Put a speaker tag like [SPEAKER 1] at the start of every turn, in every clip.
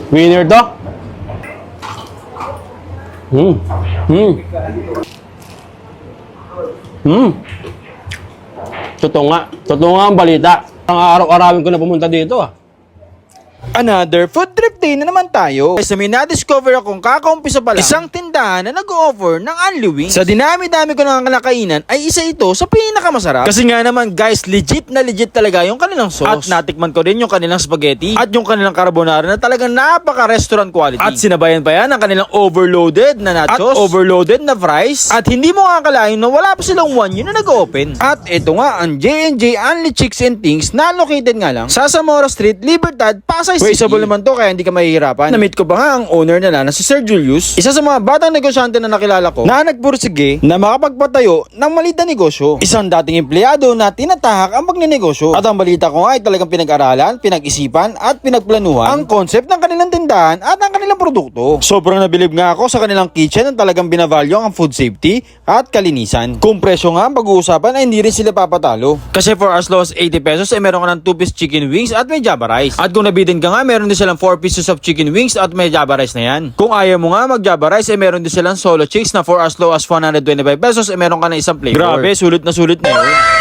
[SPEAKER 1] Winner to. Hmm. Hmm. Hmm. Totoo nga. Totoo nga ang balita. Ang araw-arawin ko na pumunta dito ah.
[SPEAKER 2] Another food trip day na naman tayo. Kasi may na-discover akong kakaumpisa pa lang isang tindahan na nag-offer ng Only Wings. Sa dinami-dami ko ng nakainan ay isa ito sa pinakamasarap. Kasi nga naman guys, legit na legit talaga yung kanilang sauce. At natikman ko rin yung kanilang spaghetti at yung kanilang carbonara na talagang napaka-restaurant quality. At sinabayan pa yan ng kanilang overloaded na nachos at overloaded na fries. At hindi mo kakalain na wala pa silang 1 year na nag-open. At ito nga ang J&J Only Chicks and Things na located nga lang sa Zamora Street, Libertad, Pasay City. Traceable naman to kaya hindi ka mahihirapan. Na-meet ko pa nga ang owner nila na si Sir Julius, isa sa mga batang negosyante na nakilala ko na nagpursige na makapagpatayo ng maliit na negosyo. Isang dating empleyado na tinatahak ang pagnenegosyo. At ang balita ko nga ay talagang pinag-aralan, pinag-isipan at pinagplanuhan ang concept ng kanilang tindahan at ang kanilang produkto. Sobrang nabilib nga ako sa kanilang kitchen na talagang binavalue ang food safety at kalinisan. Kung presyo nga ang pag-uusapan ay hindi rin sila papatalo. Kasi for as low as 80 pesos ay meron ka ng 2-piece chicken wings at may java rice. At kung nabitin ka nga, meron din silang 4 pieces of chicken wings at may java rice na yan. Kung ayaw mo nga mag-java rice, ay meron din silang solo chicks na for as low as 125 pesos ay meron ka na isang flavor. Grabe, sulit na yun.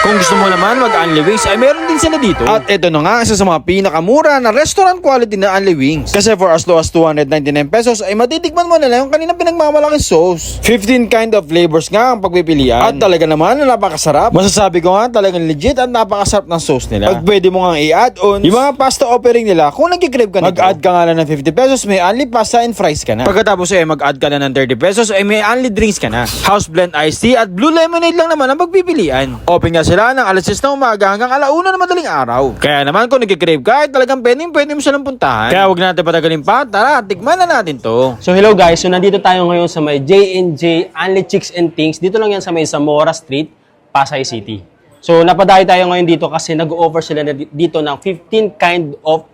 [SPEAKER 2] Kung gusto mo naman mag-Only Wings, ay meron din sila dito. At ito na nga, isa sa mga pinakamura na restaurant quality na Only Wings. Kasi for as low as 299 pesos, ay matitikman mo na lang yung kanilang pinagmamalaking sauce. 15 kind of flavors nga ang pagpipilian. At talaga naman na napakasarap. Masasabi ko nga talagang legit at napakasarap ng sauce nila. Pag pwede mo nga i-add-on yung mga pasta offering nila kung nag-crave ka nito. Mag-add ka nga lang ng 50 pesos, may only pasta and fries ka na. Pagkatapos ay mag-add ka na ng 30 pesos, ay may only drinks ka na. House blend iced tea at blue lemonade lang naman ang pagpipilian. Open nga sila ng alas 6 ng umaga hanggang alauna ng madaling araw. Kaya naman kung nag-crave ka, ay talagang pwede mo silang puntahan. Kaya huwag natin patagalin pa, tara, tikman na natin to.
[SPEAKER 1] So hello guys, so nandito tayo ngayon sa may J&J Only Chicks and Things. Dito lang yan sa may Zamora Street, Pasay City. So napadayo tayo ngayon dito kasi nag-offer sila dito ng 15 kind of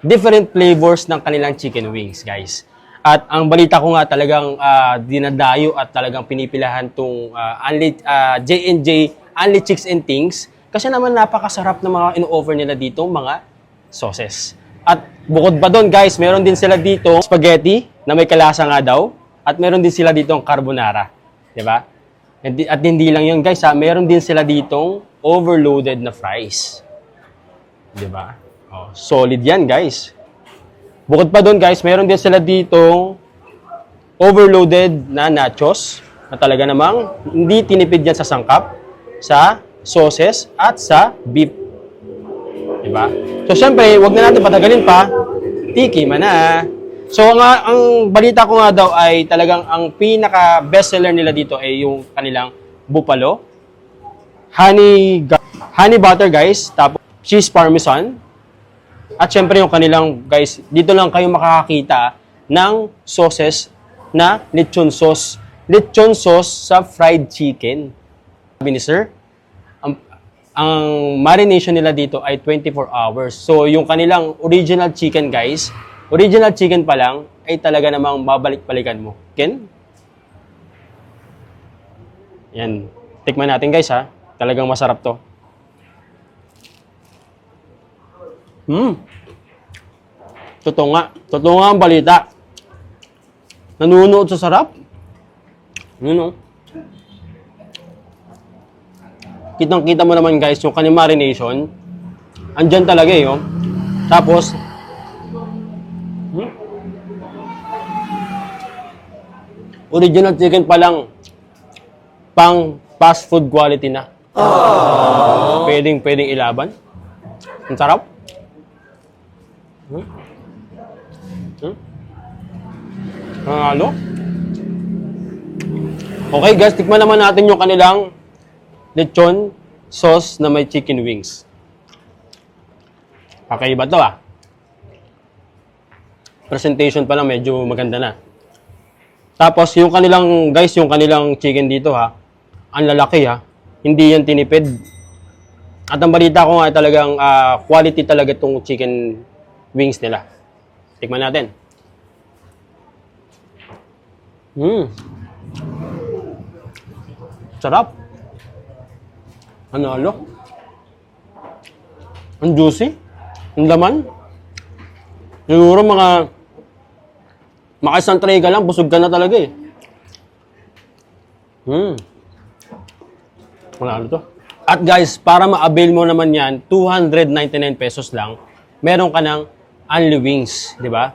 [SPEAKER 1] different flavors ng kanilang chicken wings, guys. At ang balita ko nga talagang dinadayo at talagang pinipilahan tong J&J Only Chicks and Things kasi naman napakasarap ng mga ino-offer nila dito, mga sauces. At bukod pa doon, guys, meron din sila dito spaghetti na may kalasa nga daw at meron din sila dito carbonara, 'di ba? At hindi lang 'yon, guys, meron din sila ditong overloaded na fries. 'Di ba? Oh, solid yan, guys. Bukod pa doon, guys, meron din sila ditong overloaded na nachos na talaga namang hindi tinipid yan sa sangkap, sa sauces, at sa beef. Diba? So, syempre, wag na natin patagalin pa. Tikiman na. So, ang balita ko nga daw ay talagang ang pinaka-bestseller nila dito ay yung kanilang buffalo, honey butter, guys, tapos cheese parmesan. At syempre yung kanilang, guys, dito lang kayo makakakita ng sauces na lechon sauce. Lechon sauce sa fried chicken. Sabi ni sir, ang marination nila dito ay 24 hours. So yung kanilang original chicken, guys, original chicken pa lang ay talaga namang babalik-balikan mo. Ken? Yan. Tikman natin, guys, ha. Talagang masarap to. Totoo nga ang balita. Nanunood sa sarap. Kitang-kita mo naman, guys, yung kanyang marination. Andyan talaga eh, oh. Tapos, original chicken pa lang, pang fast food quality na. Pwedeng ilaban. Ang sarap. Halo? Okay, guys, tikman naman natin yung kanilang lechon sauce na may chicken wings. Kakaiba to, ah. Presentation pa lang medyo maganda na. Tapos yung kanilang, guys, yung kanilang chicken dito, ha, ang lalaki, ha. Hindi yan tinipid. At ang balita ko nga talagang quality talaga itong chicken wings nila. Tikman natin. Sarap. Ang juicy. Ang laman. Siguro mga isang tray ka lang, busog ka na talaga eh. Ano to? At guys, para ma-avail mo naman yan, 299 pesos lang, meron ka ng only wings, di ba?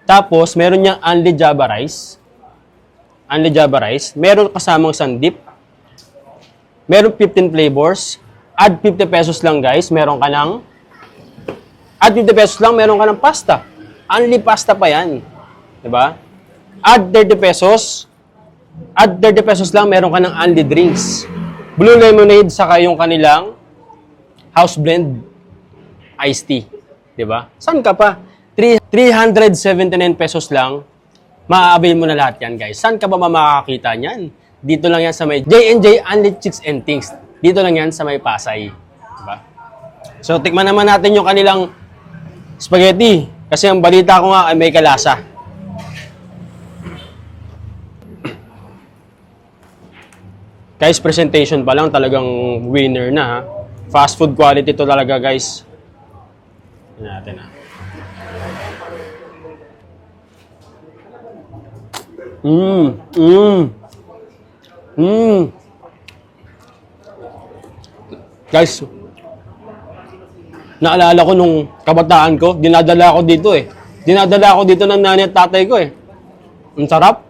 [SPEAKER 1] Tapos, meron niyang only Java rice. Only Java rice. Meron kasamang sandip. Meron 15 flavors. Add 50 pesos lang guys, meron ka ng add 50 pesos lang, meron ka ng pasta. Only pasta pa yan. Diba? Add 30 pesos. Add 30 pesos lang, meron ka ng only drinks. Blue lemonade, saka yung kanilang house blend iced tea. Diba? Saan ka pa? 379 pesos lang, ma-avail mo na lahat yan, guys. Saan ka ba makakakita niyan? Dito lang yan sa may J&J Only Chicks and Things. Dito lang yan sa may Pasay. Diba? So, tikman naman natin yung kanilang spaghetti. Kasi ang balita ko nga ay may kalasa. Guys, presentation pa lang talagang winner na ha. Fast food quality to talaga guys. Tignan natin ha. Guys, naalala ko nung kabataan ko, dinadala ako dito eh. Dinadala ako dito ng nanay at tatay ko eh. Ang sarap.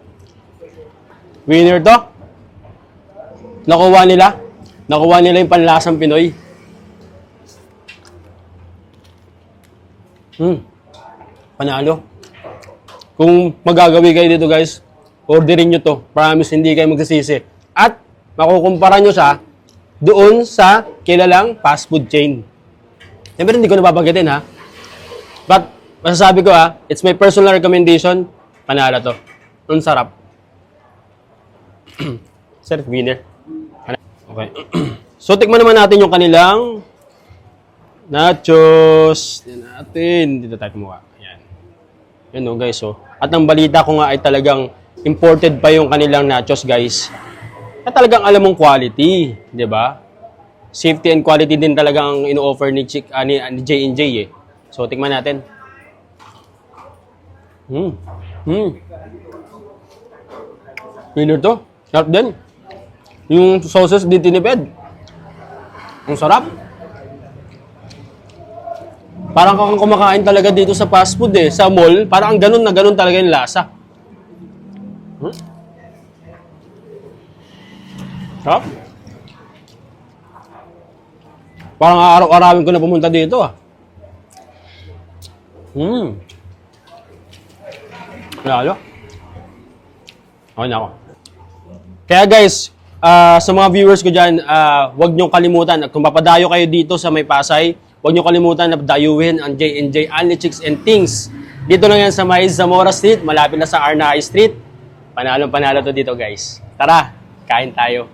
[SPEAKER 1] Winner to. Nakuha nila. Nakuha nila yung panlasang Pinoy. Panalo. Kung magagawi kayo dito guys, orderin nyo to. Promise, hindi kayo magsisisi. At makukumpara nyo siya doon sa kilalang fast food chain. Siyempre, hindi ko nababanggitin ha. But, masasabi ko ha, it's my personal recommendation, panalo to. Ang sarap. Sir, winner. Okay. So, tikman naman natin yung kanilang nachos. Dito tayo kumuha. Ayan. Yan o guys oh. At ang balita ko nga ay talagang imported pa yung kanilang nachos guys. At talagang alam mong quality, di ba? Safety and quality din talagang ino-offer ni J&J eh. So, tikman natin. Winner to. Sarap din. Yung sauces din tinipid. Ang sarap. Parang kang kumakain talaga dito sa fast food eh. Sa mall, parang ang ganun na ganun talaga yung lasa. Sarap. Parang araw-arawin ko na pumunta dito ah. Lalo. Okay na ako. Kaya guys, sa mga viewers ko dyan, huwag niyong kalimutan. Kung papadayo kayo dito sa may Pasay, huwag niyong kalimutan na dayuhin ang J&J Only Chicks and Things. Dito lang yan sa may Zamora Street, malapit na sa Arnay Street. Panalong-panalo to dito guys. Tara, kain tayo.